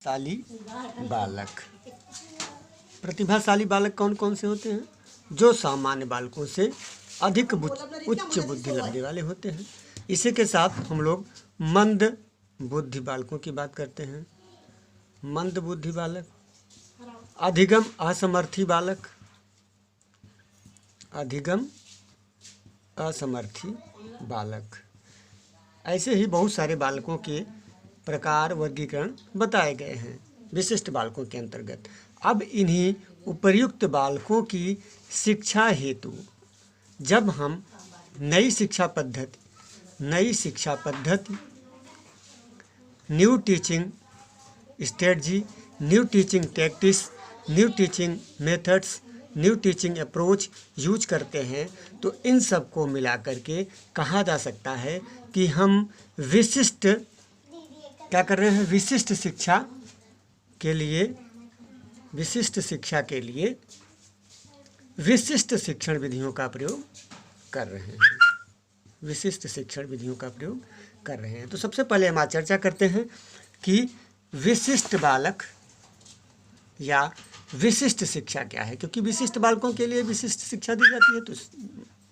शाली बालक। प्रतिभाशाली बालक कौन कौन से होते हैं? जो सामान्य बालकों से अधिक उच्च बुद्धि रखने वाले होते हैं। इसी के साथ हम लोग मंद बुद्धि बालकों की बात करते हैं। मंद बुद्धि बालक, अधिगम असमर्थी बालक, अधिगम असमर्थी बालक। ऐसे ही बहुत सारे बालकों के प्रकार वर्गीकरण बताए गए हैं विशिष्ट बालकों के अंतर्गत। अब इन्हीं उपर्युक्त बालकों की शिक्षा हेतु जब हम नई शिक्षा पद्धति new teaching strategy, new teaching tactics, new teaching methods, new teaching approach use करते हैं, तो इन सब को मिला करके कहा जा सकता है कि हम विशिष्ट क्या कर रहे हैं? विशिष्ट शिक्षा के लिए विशिष्ट शिक्षण विधियों का प्रयोग कर रहे हैं। विशिष्ट शिक्षण विधियों का प्रयोग कर रहे हैं। तो सबसे पहले हम आज चर्चा करते हैं कि विशिष्ट बालक या विशिष्ट शिक्षा क्या है, क्योंकि विशिष्ट बालकों के लिए विशिष्ट शिक्षा दी जाती है। तो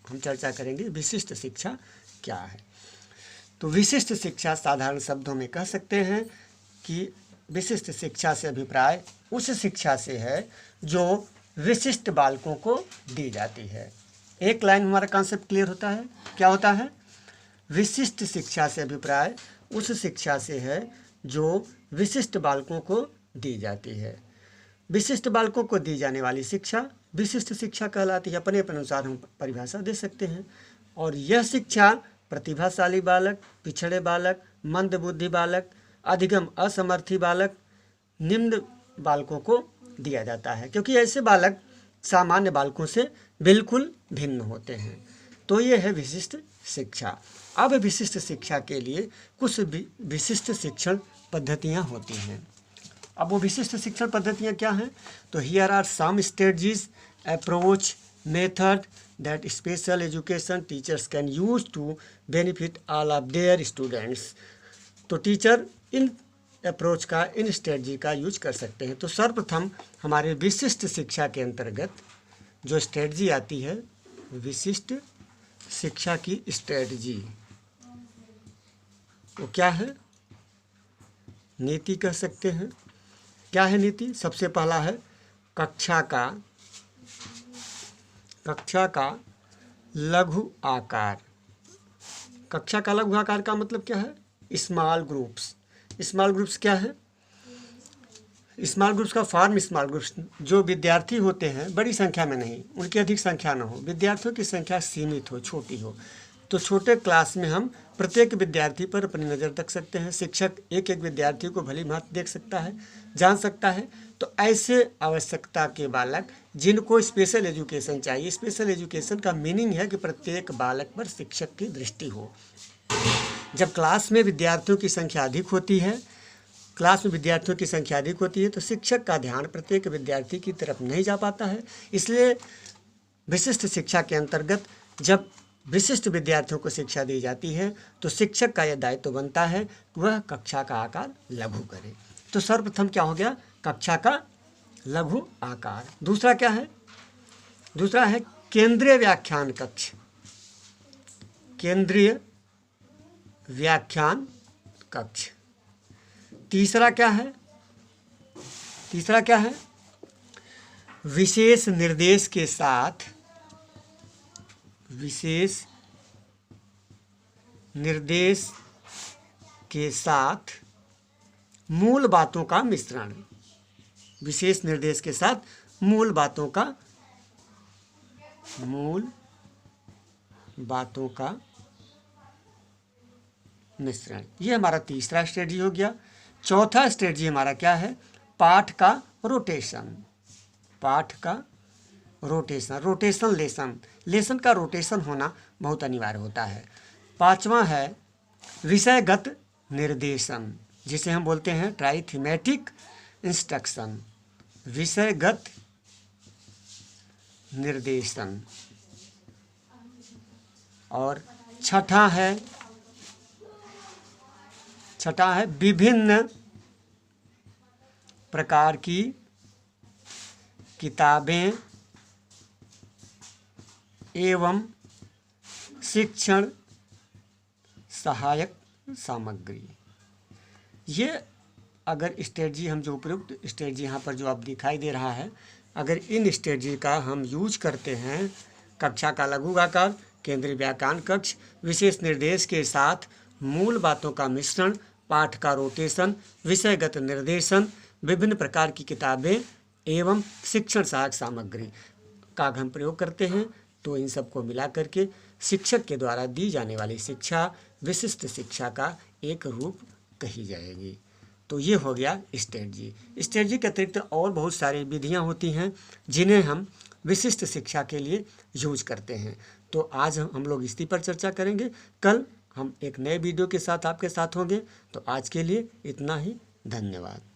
हम चर्चा करेंगे विशिष्ट शिक्षा क्या है। तो विशिष्ट शिक्षा साधारण शब्दों में कह सकते हैं कि विशिष्ट शिक्षा से अभिप्राय उस शिक्षा से है जो विशिष्ट बालकों को दी जाती है। एक लाइन में हमारा कॉन्सेप्ट क्लियर होता है। क्या होता है? विशिष्ट शिक्षा से अभिप्राय उस शिक्षा से है जो विशिष्ट बालकों को दी जाती है। विशिष्ट बालकों को दी जाने वाली शिक्षा विशिष्ट शिक्षा कहलाती है। अपने अनुसार हम परिभाषा दे सकते हैं। और यह शिक्षा प्रतिभाशाली बालक, पिछड़े बालक, मंद बुद्धि बालक, अधिगम असमर्थी बालक, निम्न बालकों को दिया जाता है, क्योंकि ऐसे बालक सामान्य बालकों से बिल्कुल भिन्न होते हैं। तो ये है विशिष्ट शिक्षा। अब विशिष्ट शिक्षा के लिए कुछ विशिष्ट शिक्षण पद्धतियाँ होती हैं। अब वो विशिष्ट शिक्षण पद्धतियाँ क्या हैं? तो here are some strategies, approach, method that special education teachers can use to benefit all of their students। तो टीचर इन अप्रोच का, इन स्ट्रेटजी का यूज कर सकते हैं। तो सर्वप्रथम हमारे विशिष्ट शिक्षा के अंतर्गत जो स्ट्रेटजी आती है, विशिष्ट शिक्षा की स्ट्रेटजी, वो क्या है? नीति कह सकते हैं। क्या है नीति? सबसे पहला है कक्षा का लघु आकार। कक्षा का लघु आकार का मतलब क्या है? Small groups. स्मॉल ग्रुप्स क्या है? स्मॉल ग्रुप्स का फॉर्म स्मॉल ग्रुप्स, जो विद्यार्थी होते हैं बड़ी संख्या में नहीं, उनकी अधिक संख्या न हो, विद्यार्थियों की संख्या सीमित हो, छोटी हो। तो छोटे क्लास में हम प्रत्येक विद्यार्थी पर अपनी नज़र रख सकते हैं। शिक्षक एक एक विद्यार्थी को भली भांति देख सकता है, जान सकता है। तो ऐसे आवश्यकता के बालक जिनको स्पेशल एजुकेशन चाहिए, स्पेशल एजुकेशन का मीनिंग है कि प्रत्येक बालक पर शिक्षक की दृष्टि हो। जब क्लास में विद्यार्थियों की संख्या अधिक होती है, तो शिक्षक का ध्यान प्रत्येक विद्यार्थी की तरफ नहीं जा पाता है। इसलिए विशिष्ट शिक्षा के अंतर्गत जब विशिष्ट विद्यार्थियों को शिक्षा दी जाती है, तो शिक्षक का यह दायित्व बनता है कि वह कक्षा का आकार लघु करे। तो सर्वप्रथम क्या हो गया? कक्षा का लघु आकार। दूसरा क्या है? दूसरा है केंद्रीय व्याख्यान कक्ष। केंद्रीय व्याख्यान कक्ष। तीसरा क्या है? विशेष निर्देश के साथ मूल बातों का मिश्रण। विशेष निर्देश के साथ मूल बातों का मिश्रण। ये हमारा तीसरा स्ट्रेटजी हो गया। चौथा स्ट्रेटजी हमारा क्या है? पाठ का रोटेशन। लेसन का रोटेशन होना बहुत अनिवार्य होता है। पांचवा है विषयगत निर्देशन, जिसे हम बोलते हैं ट्राइथीमेटिक इंस्ट्रक्शन। विषयगत निर्देशन। और छठा है विभिन्न प्रकार की किताबें एवं शिक्षण सहायक सामग्री। ये अगर स्ट्रेटजी हम जो उपयुक्त स्ट्रेटजी यहाँ पर जो अब दिखाई दे रहा है, अगर इन स्ट्रेटजी का हम यूज करते हैं, कक्षा का लघुगाकार, केंद्रीय व्याख्यान कक्ष, विशेष निर्देश के साथ मूल बातों का मिश्रण, पाठ का रोटेशन, विषयगत निर्देशन, विभिन्न प्रकार की किताबें एवं शिक्षण सहायक सामग्री का हम प्रयोग करते हैं, तो इन सबको मिला करके शिक्षक के द्वारा दी जाने वाली शिक्षा विशिष्ट शिक्षा का एक रूप कही जाएगी। तो ये हो गया स्ट्रेटजी। स्ट्रेटजी के अतिरिक्त और बहुत सारी विधियां होती हैं जिन्हें हम विशिष्ट शिक्षा के लिए यूज करते हैं। तो आज हम लोग इसी पर चर्चा करेंगे। कल हम एक नए वीडियो के साथ आपके साथ होंगे। तो आज के लिए इतना ही। धन्यवाद।